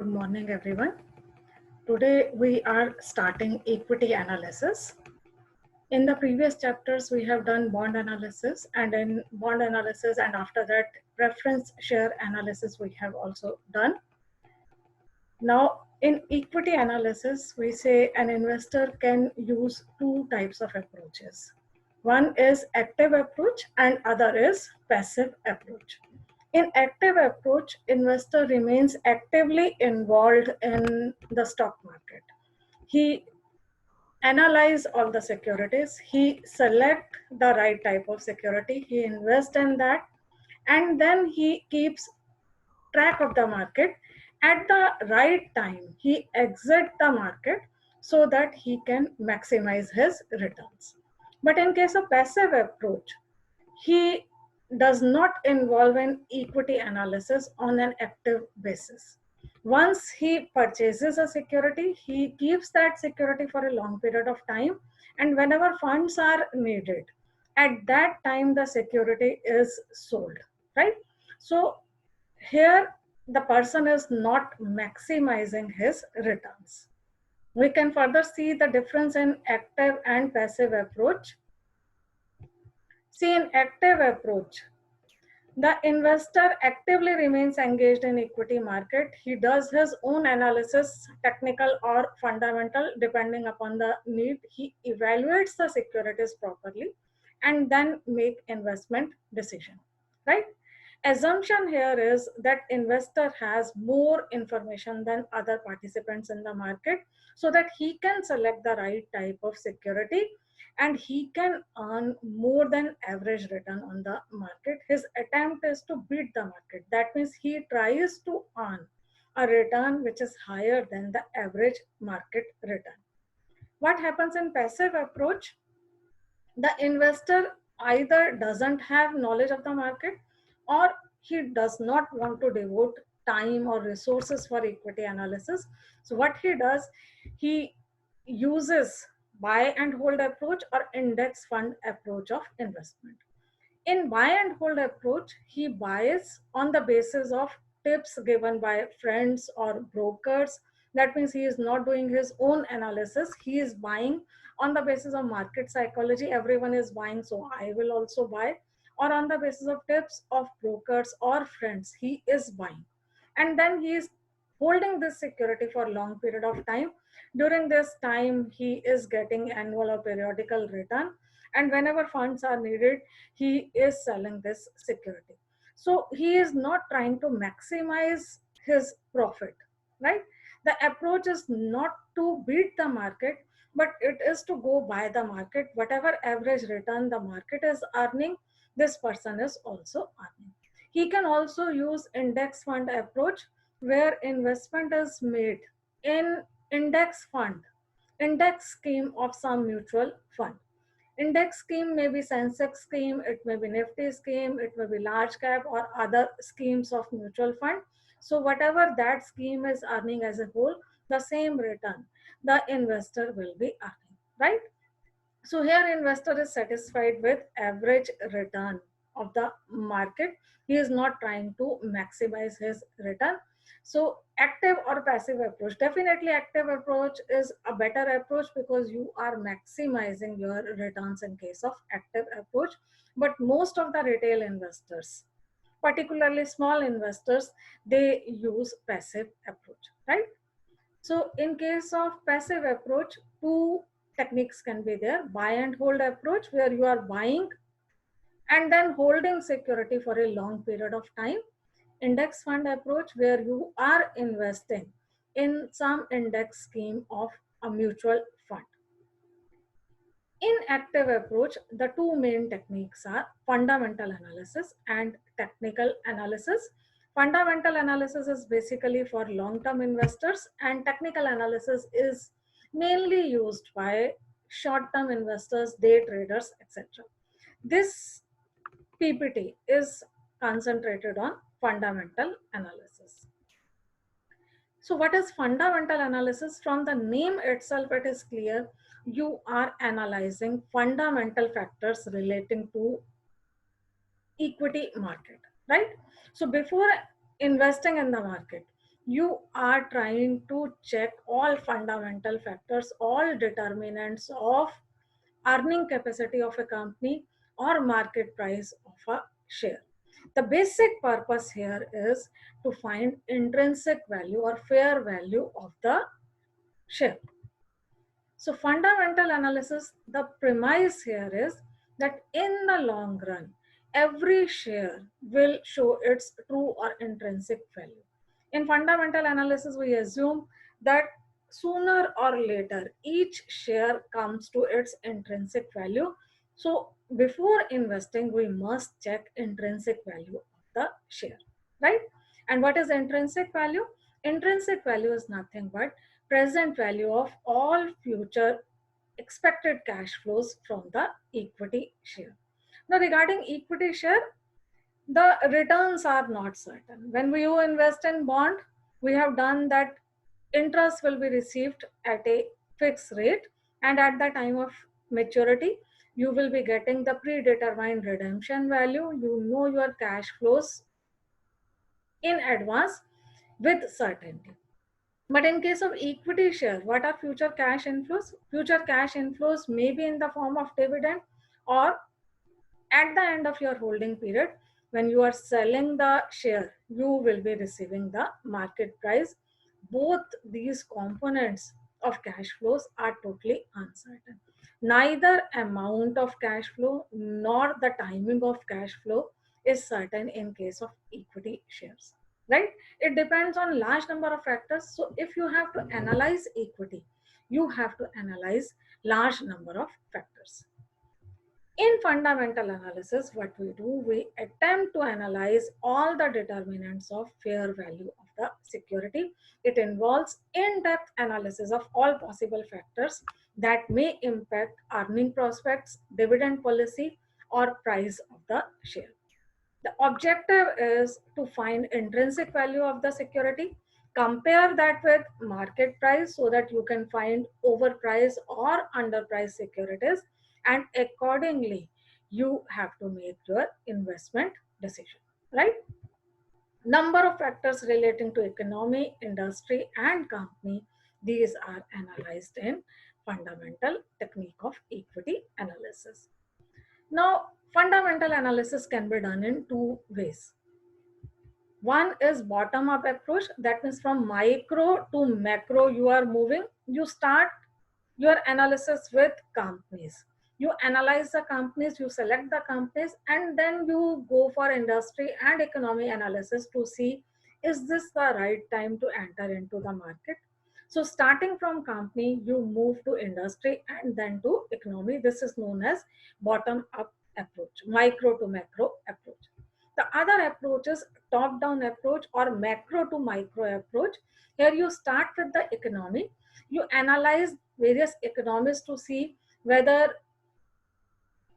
Good morning, everyone. Today we are starting equity analysis. In the previous chapters, we have done bond analysis, and in bond analysis, and after that, preference share analysis we have also done. Now, in equity analysis, we say an investor can use two types of approaches. One is active approach and other is passive approach. In active approach, investor remains actively involved in the stock market. He analyze all the securities, he select the right type of security, he invest in that, and then he keeps track of the market. At the right time, he exit the market so that he can maximize his returns. But in case of passive approach, he does not involve in equity analysis on an active basis. Once he purchases a security, he keeps that security for a long period of time, and whenever funds are needed, at that time the security is sold, right? So here the person is not maximizing his returns. We can further see the difference in active and passive approach. See, in active approach, the investor actively remains engaged in equity market. He does his own analysis, technical or fundamental, depending upon the need. He evaluates the securities properly and then make investment decision, right? Assumption here is that investor has more information than other participants in the market so that he can select the right type of security and he can earn more than average return on the market. His attempt is to beat the market. That means he tries to earn a return which is higher than the average market return. What happens in passive approach? The investor either doesn't have knowledge of the market or he does not want to devote time or resources for equity analysis. So what he does, he uses buy and hold approach or index fund approach of investment. In buy and hold approach, he buys on the basis of tips given by friends or brokers. That means he is not doing his own analysis. He is buying on the basis of market psychology. Everyone is buying, so I will also buy. Or on the basis of tips of brokers or friends, he is buying. And then he is holding this security for a long period of time. During this time, he is getting annual or periodical return. And whenever funds are needed, he is selling this security. So he is not trying to maximize his profit, right? The approach is not to beat the market, but it is to go by the market. Whatever average return the market is earning, this person is also earning. He can also use index fund approach where investment is made in index fund, index scheme of some mutual fund. Index scheme may be Sensex scheme, it may be Nifty scheme, it may be large cap or other schemes of mutual fund. So whatever that scheme is earning as a whole, the same return the investor will be earning, right? So here investor is satisfied with average return of the market. He is not trying to maximize his return. So active or passive approach, definitely active approach is a better approach because you are maximizing your returns in case of active approach. But most of the retail investors, particularly small investors, they use passive approach, right? So in case of passive approach, two techniques can be there. Buy and hold approach where you are buying and then holding security for a long period of time. Index fund approach where you are investing in some index scheme of a mutual fund. In active approach, the two main techniques are fundamental analysis and technical analysis. Fundamental analysis is basically for long-term investors and technical analysis is mainly used by short-term investors, day traders, etc. This PPT is concentrated on fundamental analysis. So what is fundamental analysis? From the name itself, it is clear you are analyzing fundamental factors relating to equity market, right? So before investing in the market, you are trying to check all fundamental factors, all determinants of earning capacity of a company or market price of a share. The basic purpose here is to find intrinsic value or fair value of the share. So fundamental analysis, the premise here is that in the long run, every share will show its true or intrinsic value. In fundamental analysis, we assume that sooner or later, each share comes to its intrinsic value. So before investing, we must check intrinsic value of the share, right? And what is intrinsic value? Intrinsic value is nothing but present value of all future expected cash flows from the equity share. Now, regarding equity share, the returns are not certain. When we invest in bond, we have done that interest will be received at a fixed rate, and at the time of maturity, you will be getting the predetermined redemption value. You know your cash flows in advance with certainty. But in case of equity share, what are future cash inflows? Future cash inflows may be in the form of dividend, or at the end of your holding period, when you are selling the share, you will be receiving the market price. Both these components of cash flows are totally uncertain. Neither amount of cash flow nor the timing of cash flow is certain in case of equity shares, right? It depends on large number of factors. So if you have to analyze equity, you have to analyze large number of factors. In fundamental analysis, what we do, we attempt to analyze all the determinants of fair value of the security. It involves in-depth analysis of all possible factors that may impact earning prospects, dividend policy, or price of the share. The objective is to find intrinsic value of the security, compare that with market price so that you can find overpriced or underpriced securities, and accordingly, you have to make your investment decision, right? Number of factors relating to economy, industry, and company, these are analyzed in fundamental technique of equity analysis. Now, fundamental analysis can be done in two ways. One is bottom up approach, that means from micro to macro you are moving. You start your analysis with companies. You analyze the companies, you select the companies, and then you go for industry and economy analysis to see, is this the right time to enter into the market? So starting from company, you move to industry and then to economy. This is known as bottom up approach, micro to macro approach. The other approach is top down approach or macro to micro approach. Here you start with the economy. You analyze various economies to see whether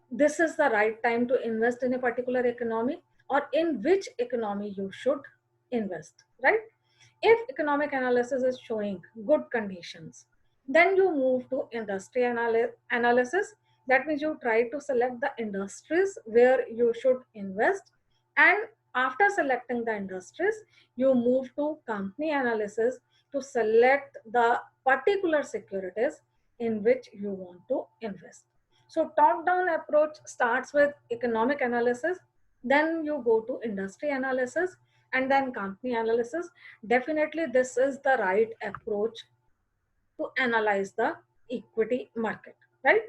this is the right time to invest in a particular economy, or in which economy you should invest, right? If economic analysis is showing good conditions, then you move to industry analysis. That means you try to select the industries where you should invest. And after selecting the industries, you move to company analysis to select the particular securities in which you want to invest. So top-down approach starts with economic analysis, then you go to industry analysis, and then company analysis. Definitely, this is the right approach to analyze the equity market, right?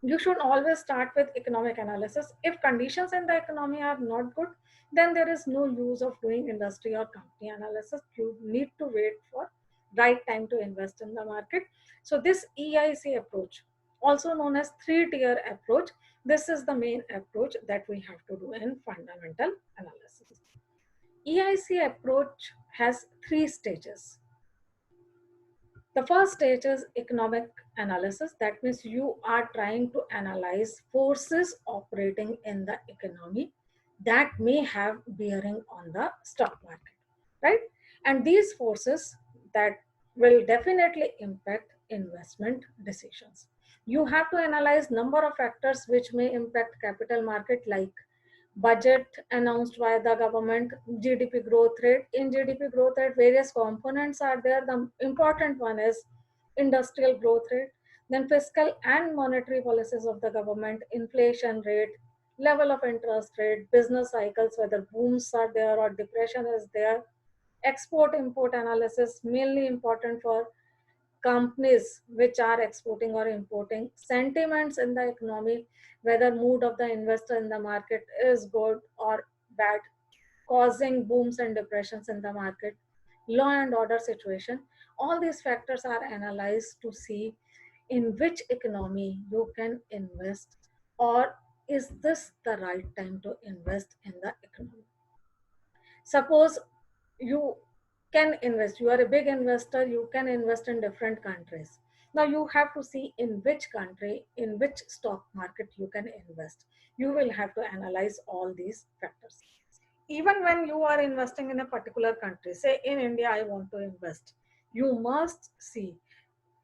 You should always start with economic analysis. If conditions in the economy are not good, then there is no use of doing industry or company analysis. You need to wait for right time to invest in the market. So this EIC approach, also known as three-tier approach, this is the main approach that we have to do in fundamental analysis. EIC approach has three stages. The first stage is economic analysis. That means you are trying to analyze forces operating in the economy that may have bearing on the stock market, right? And these forces that will definitely impact investment decisions. You have to analyze number of factors which may impact capital market, like budget announced by the government, GDP growth rate. In GDP growth rate, various components are there. The important one is industrial growth rate, then fiscal and monetary policies of the government, inflation rate, level of interest rate, business cycles, whether booms are there or depression is there, export import analysis, mainly important for companies which are exporting or importing, sentiments in the economy, whether mood of the investor in the market is good or bad, causing booms and depressions in the market, law and order situation. All these factors are analyzed to see in which economy you can invest, or is this the right time to invest in the economy. Suppose you can invest, you are a big investor, you can invest in different countries. Now you have to see in which country, in which stock market you can invest. You will have to analyze all these factors. Even when you are investing in a particular country, say in India I want to invest, you must see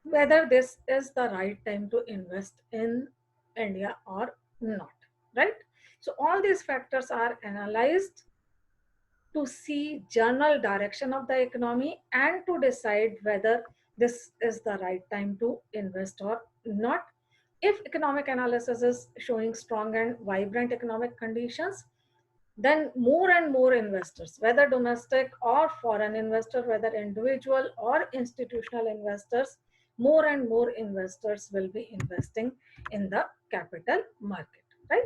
whether this is the right time to invest in India or not, right? So all these factors are analyzed to see general direction of the economy and to decide whether this is the right time to invest or not. If economic analysis is showing strong and vibrant economic conditions, then more and more investors, whether domestic or foreign investor, whether individual or institutional investors, more and more investors will be investing in the capital market, right?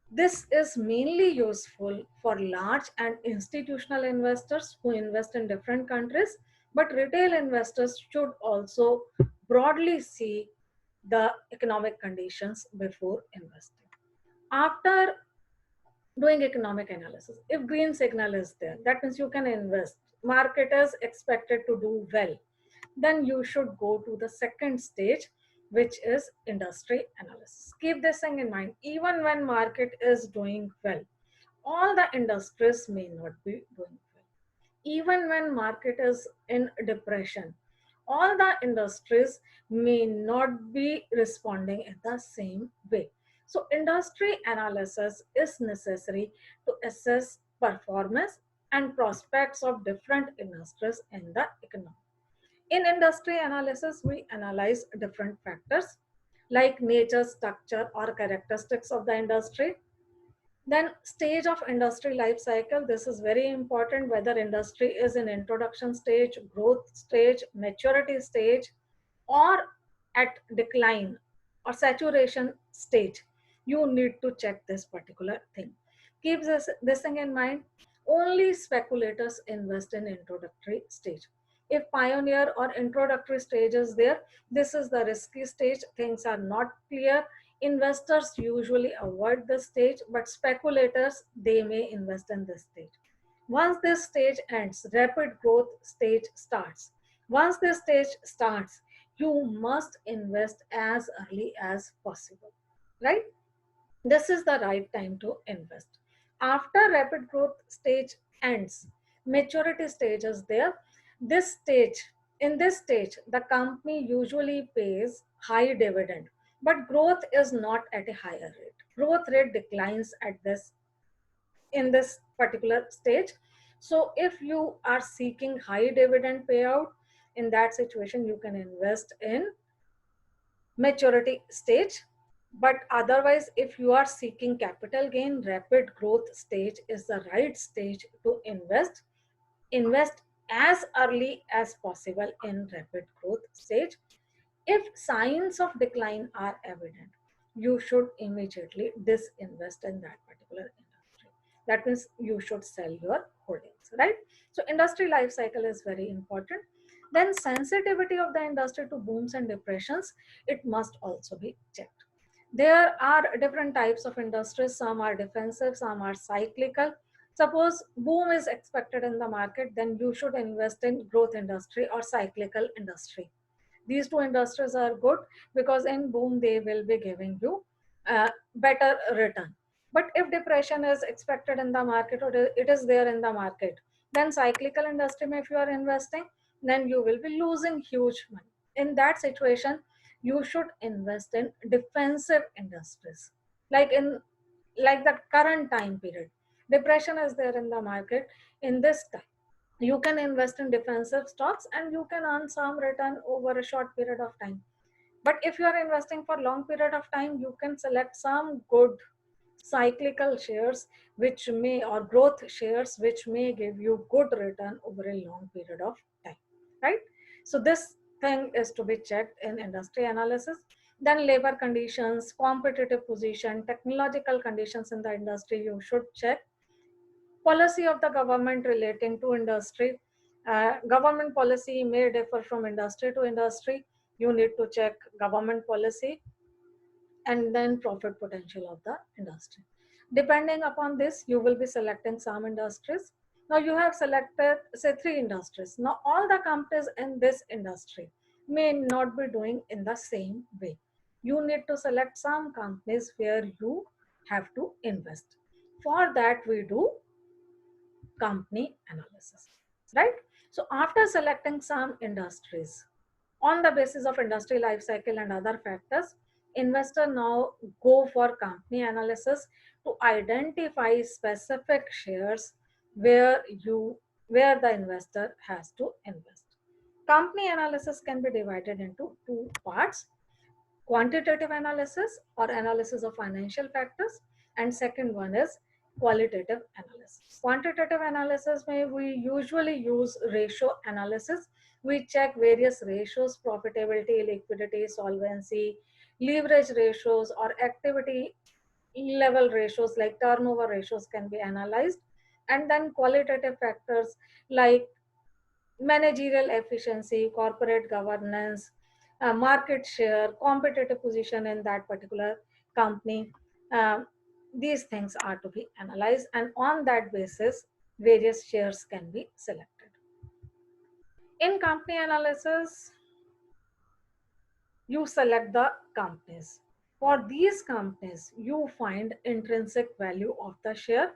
This is mainly useful for large and institutional investors who invest in different countries, but retail investors should also broadly see the economic conditions before investing. After doing economic analysis, if green signal is there, that means you can invest, market is expected to do well, then you should go to the second stage, which is industry analysis. Keep this thing in mind, even when market is doing well, all the industries may not be doing well. Even when market is in depression, all the industries may not be responding in the same way. So industry analysis is necessary to assess performance and prospects of different industries in the economy. In industry analysis, we analyze different factors like nature, structure, or characteristics of the industry. Then stage of industry life cycle. This is very important, whether industry is in introduction stage, growth stage, maturity stage, or at decline or saturation stage. You need to check this particular thing. Keep this thing in mind. Only speculators invest in introductory stage. If pioneer or introductory stage is there, this is the risky stage. Things are not clear. Investors usually avoid this stage, but speculators, they may invest in this stage. Once this stage ends, rapid growth stage starts. Once this stage starts, you must invest as early as possible, right? This is the right time to invest. After rapid growth stage ends, maturity stage is there. This stage, in this stage, the company usually pays high dividend, but growth is not at a higher rate. Growth rate declines at this in this particular stage. So if you are seeking high dividend payout, in that situation you can invest in maturity stage. But otherwise, if you are seeking capital gain, rapid growth stage is the right stage to invest. Invest as early as possible in rapid growth stage. If signs of decline are evident, you should immediately disinvest in that particular industry. That means you should sell your holdings, right? So industry life cycle is very important. Then sensitivity of the industry to booms and depressions, it must also be checked. There are different types of industries. Some are defensive, some are cyclical. Suppose boom is expected in the market, then you should invest in growth industry or cyclical industry. These two industries are good because in boom they will be giving you better return. But if depression is expected in the market or it is there in the market, then cyclical industry, if you are investing, then you will be losing huge money. In that situation, you should invest in defensive industries. Like in like the current time period. Depression is there in the market in this time. You can invest in defensive stocks and you can earn some return over a short period of time. But if you are investing for long period of time, you can select some good cyclical shares which may, or growth shares which may give you good return over a long period of time, right? So this thing is to be checked in industry analysis. Then labor conditions, competitive position, technological conditions in the industry you should check. Policy of the government relating to industry. Government policy may differ from industry to industry. You need to check government policy, and then profit potential of the industry. Depending upon this, you will be selecting some industries. Now you have selected, say, 3 industries. Now all the companies in this industry may not be doing in the same way. You need to select some companies where you have to invest. For that, we do company analysis, right? So after selecting some industries, on the basis of industry life cycle and other factors, investor now go for company analysis to identify specific shares where the investor has to invest. Company analysis can be divided into 2 parts: quantitative analysis or analysis of financial factors, and second one is qualitative analysis. Quantitative analysis may we usually use ratio analysis. We check various ratios: profitability, liquidity, solvency, leverage ratios, or activity level ratios like turnover ratios can be analyzed. And then qualitative factors like managerial efficiency, corporate governance, market share, competitive position in that particular company. Uh, these things are to be analyzed, and on that basis, various shares can be selected. In company analysis, you select the companies. For these companies, you find intrinsic value of the share.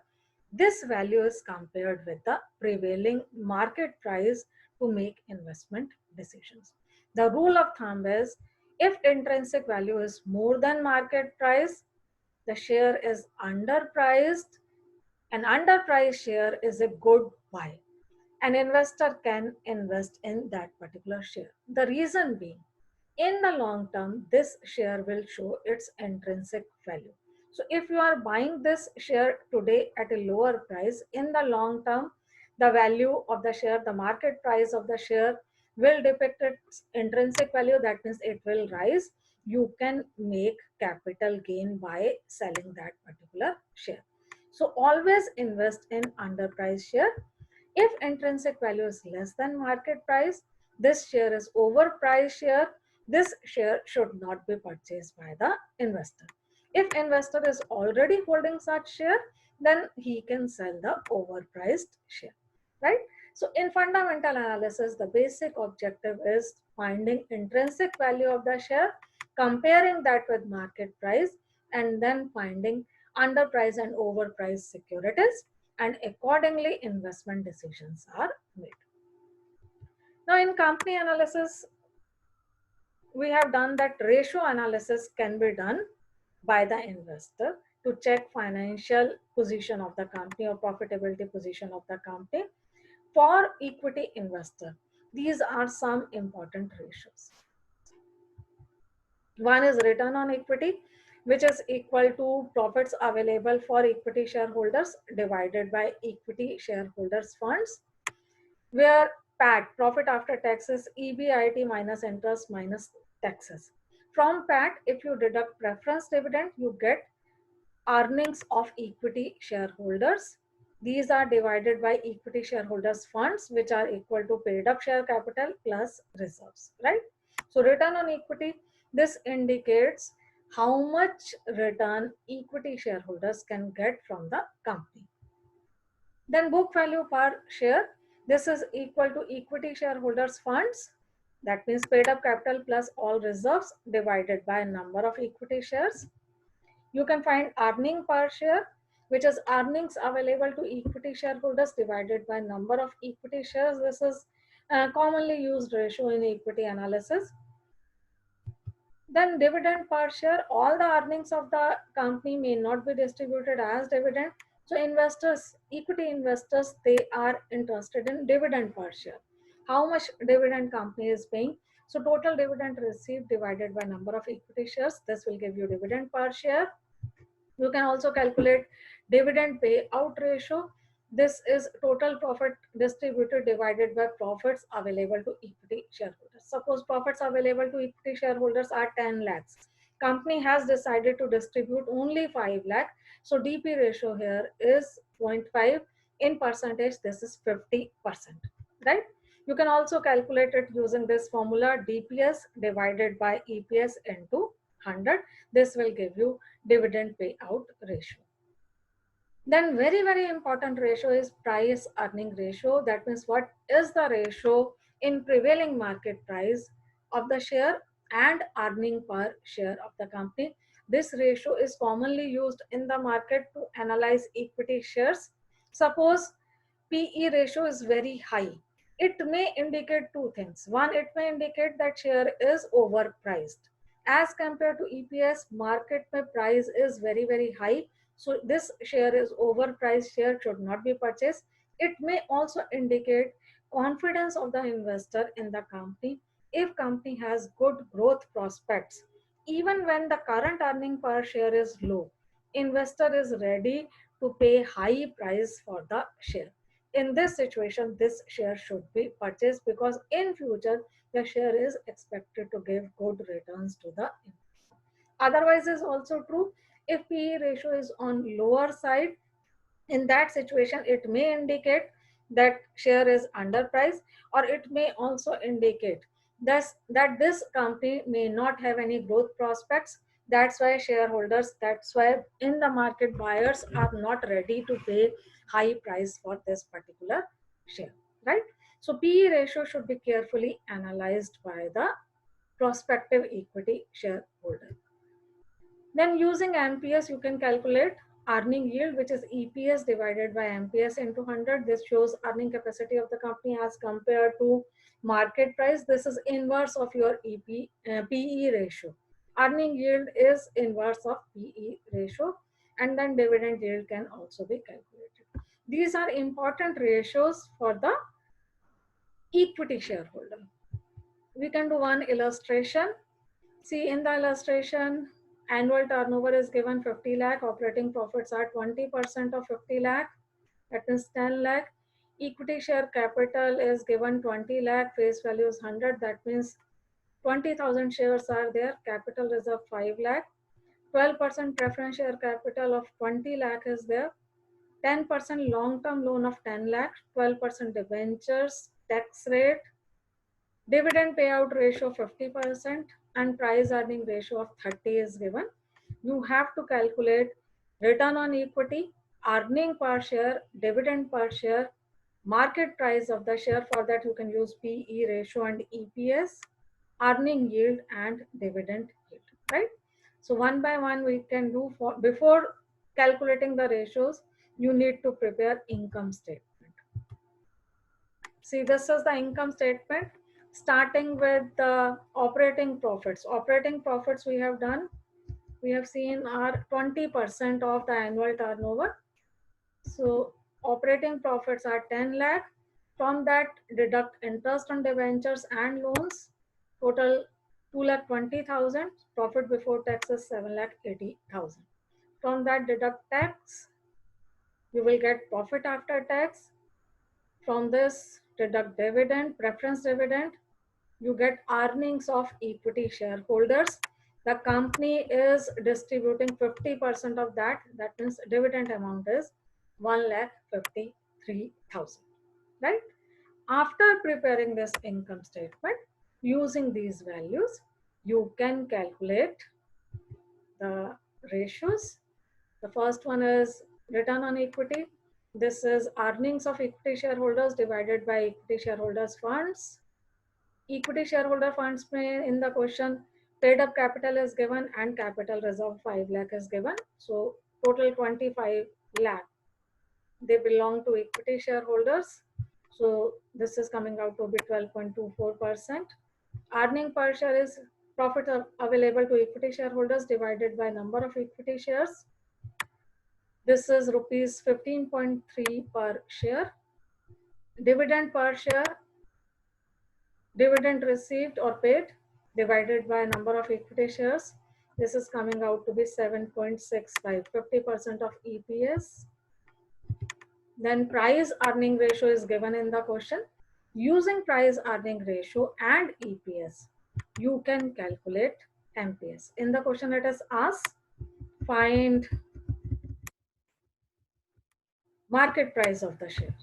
This value is compared with the prevailing market price to make investment decisions. The rule of thumb is, if intrinsic value is more than market price, the share is underpriced. An underpriced share is a good buy. An investor can invest in that particular share. The reason being, in the long term, this share will show its intrinsic value. So if you are buying this share today at a lower price, in the long term, the value of the share, the market price of the share will depict its intrinsic value. That means it will rise. You can make capital gain by selling that particular share. So always invest in underpriced share. If intrinsic value is less than market price, this share is overpriced share. This share should not be purchased by the investor. If investor is already holding such share, then he can sell the overpriced share, right? So in fundamental analysis, the basic objective is finding intrinsic value of the share, comparing that with market price, and then finding underpriced and overpriced securities, and accordingly investment decisions are made. Now in company analysis, we have done that ratio analysis can be done by the investor to check financial position of the company or profitability position of the company. For equity investor, these are some important ratios. One is return on equity, which is equal to profits available for equity shareholders divided by equity shareholders funds, where PAT, profit after taxes, EBIT minus interest minus taxes. From PAT, if you deduct preference dividend, you get earnings of equity shareholders. These are divided by equity shareholders funds, which are equal to paid up share capital plus reserves, right? So return on equity, this indicates how much return equity shareholders can get from the company. Then book value per share, this is equal to equity shareholders funds, that means paid up capital plus all reserves divided by number of equity shares. You can find earning per share, which is earnings available to equity shareholders divided by number of equity shares. This is a commonly used ratio in equity analysis. Then dividend per share, all the earnings of the company may not be distributed as dividend. So investors, equity investors, they are interested in dividend per share. How much dividend company is paying? So total dividend received divided by number of equity shares. This will give you dividend per share. You can also calculate dividend payout ratio. This is total profit distributed divided by profits available to equity shareholders. Suppose profits available to equity shareholders are 10 lakhs. Company has decided to distribute only 5 lakh. So DP ratio here is 0.5. In percentage, this is 50%, right? You can also calculate it using this formula, DPS divided by EPS into 100. This will give you dividend payout ratio. Then very important ratio is price earning ratio. That means what is the ratio in prevailing market price of the share and earning per share of the company. This ratio is commonly used in the market to analyze equity shares. Suppose PE ratio is very high. It may indicate two things. One, it may indicate that share is overpriced. As compared to EPS, market price is very high. So this share is overpriced, share should not be purchased. It may also indicate confidence of the investor in the company. If company has good growth prospects, even when the current earning per share is low, investor is ready to pay high price for the share. In this situation, this share should be purchased because in future the share is expected to give good returns to the investor. Otherwise is also true. If PE ratio is on lower side, in that situation it may indicate that share is underpriced, or it may also indicate that this company may not have any growth prospects. That's why shareholders, that's why in the market buyers are not ready to pay high price for this particular share, right? So PE ratio should be carefully analyzed by the prospective equity shareholder. Then using MPS, you can calculate earning yield, which is EPS divided by MPS into 100. This shows earning capacity of the company as compared to market price. This is inverse of your PE ratio. Earning yield is inverse of PE ratio, and then dividend yield can also be calculated. These are important ratios for the equity shareholder. We can do one illustration. See, in the illustration, annual turnover is given 50 lakh, operating profits are 20% of 50 lakh, that means 10 lakh. Equity share capital is given 20 lakh, face value is 100, that means 20,000 shares are there, capital reserve 5 lakh. 12% preference share capital of 20 lakh is there, 10% long-term loan of 10 lakh, 12% debentures, tax rate, dividend payout ratio 50%, and price earning ratio of 30 is given. You have to calculate return on equity, earning per share, dividend per share, market price of the share. For that you can use PE ratio and EPS, earning yield and dividend yield, right? So one by one we can do. For before calculating the ratios, you need to prepare income statement. See, this is the income statement, starting with the operating profits. Operating profits we have done, we have seen are 20% of the annual turnover. So operating profits are 10 lakh. From that, deduct interest on debentures and loans. Total 2 lakh 20,000. Profit before tax is 7 lakh 80,000. From that, deduct tax. You will get profit after tax. From this, deduct dividend, preference dividend. You get earnings of equity shareholders. The company is distributing 50% of that. That means dividend amount is 1,53,000, right? After preparing this income statement, using these values, you can calculate the ratios. The first one is return on equity. This is earnings of equity shareholders divided by equity shareholders funds. Equity shareholder funds may, in the question, paid up capital is given and capital reserve 5 lakh is given. So total 25 lakh, they belong to equity shareholders. So this is coming out to be 12.24%. Earning per share is Profit available to equity shareholders divided by number of equity shares. This is rupees 15.3 per share. Dividend per share, dividend received or paid divided by number of equity shares. This is coming out to be 7.65, 50% of EPS. Then price earning ratio is given in the question. Using price earning ratio and EPS, you can calculate MPS. In the question it is asked, find market price of the share.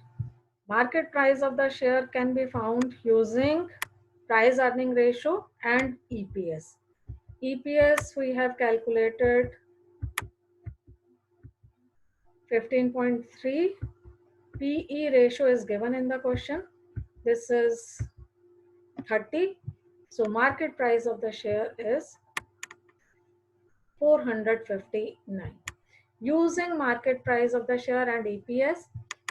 Market price of the share can be found using price earning ratio and EPS. EPS we have calculated 15.3. PE ratio is given in the question. This is 30. So market price of the share is 459. Using market price of the share and EPS,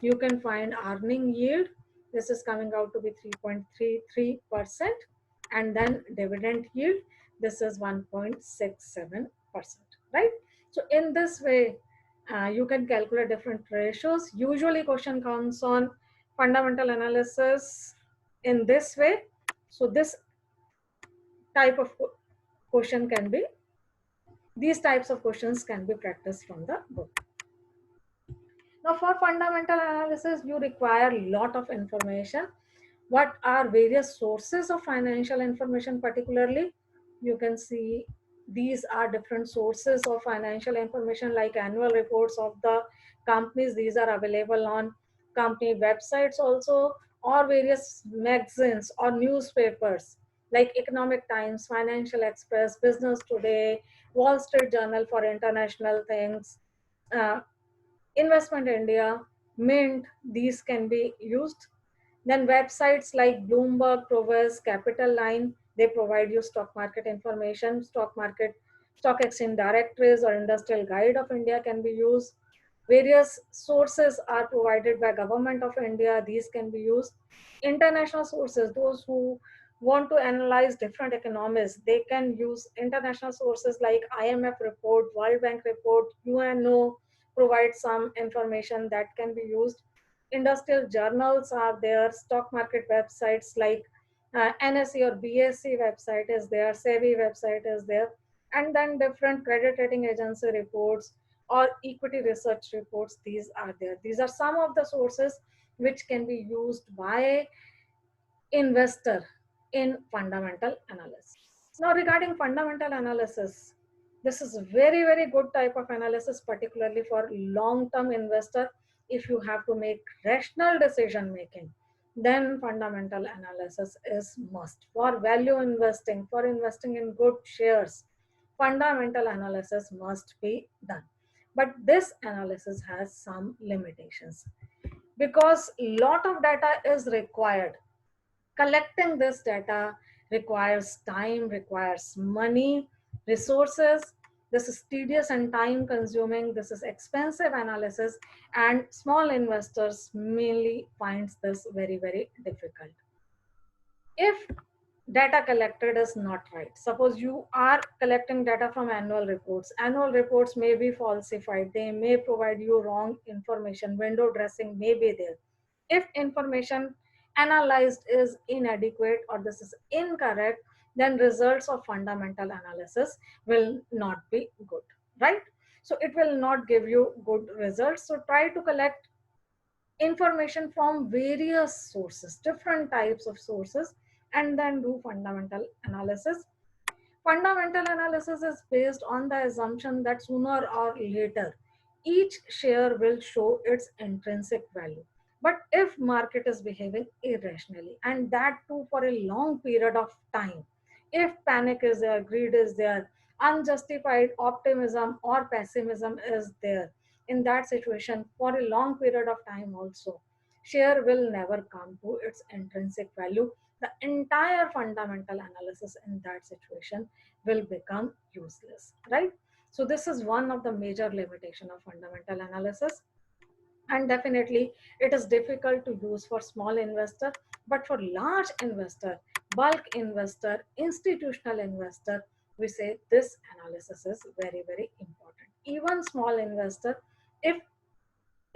you can find earning yield. This is coming out to be 3.33%, and then dividend yield. This is 1.67%, right? So in this way, you can calculate different ratios. Usually question comes on fundamental analysis in this way. So this type of question can be, these types of questions can be practiced from the book. Now for fundamental analysis, you require a lot of information. What are various sources of financial information particularly? You can see these are different sources of financial information like annual reports of the companies. These are available on company websites also, or various magazines or newspapers like Economic Times, Financial Express, Business Today, Wall Street Journal for international things, uh, Investment India, Mint, these can be used. Then websites like Bloomberg, Provus, Capital Line, they provide you stock market information. Stock exchange directories or industrial guide of India can be used. Various sources are provided by Government of India. These can be used. International sources, those who want to analyze different economies, they can use international sources like IMF report, World Bank report, UNO provide some information that can be used. Industrial journals are there, stock market websites like NSE or BSE website is there, SEBI website is there, and then different credit rating agency reports or equity research reports, these are there. These are some of the sources which can be used by investor in fundamental analysis. Now regarding fundamental analysis, this is a very, very good type of analysis, particularly for long-term investor. If you have to make rational decision making, then fundamental analysis is must. For value investing, for investing in good shares, fundamental analysis must be done. But this analysis has some limitations because lot of data is required. Collecting this data requires time, requires money, resources. This is tedious and time consuming. This is expensive analysis, and small investors mainly finds this very, very difficult. If data collected is not right, suppose you are collecting data from annual reports may be falsified, they may provide you wrong information, window dressing may be there. If information analyzed is inadequate or this is incorrect, then results of fundamental analysis will not be good, right? So it will not give you good results. So try to collect information from various sources, different types of sources, and then do fundamental analysis. Fundamental analysis is based on the assumption that sooner or later each share will show its intrinsic value. But if market is behaving irrationally, and that too for a long period of time, if panic is there, greed is there, unjustified optimism or pessimism is there, in that situation for a long period of time also, share will never come to its intrinsic value. The entire fundamental analysis in that situation will become useless, right? So this is one of the major limitation of fundamental analysis, and definitely it is difficult to use for small investor, but for large investor bulk investor, institutional investor, we say this analysis is very, very important. Even small investor, if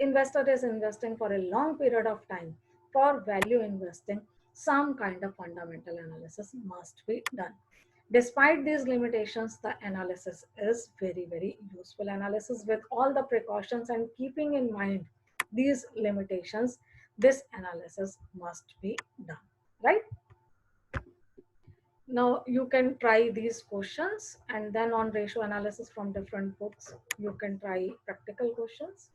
investor is investing for a long period of time for value investing, some kind of fundamental analysis must be done. Despite these limitations, the analysis is very, very useful analysis with all the precautions, and keeping in mind these limitations, this analysis must be done, right? Now you can try these questions, and then on ratio analysis from different books, you can try practical questions.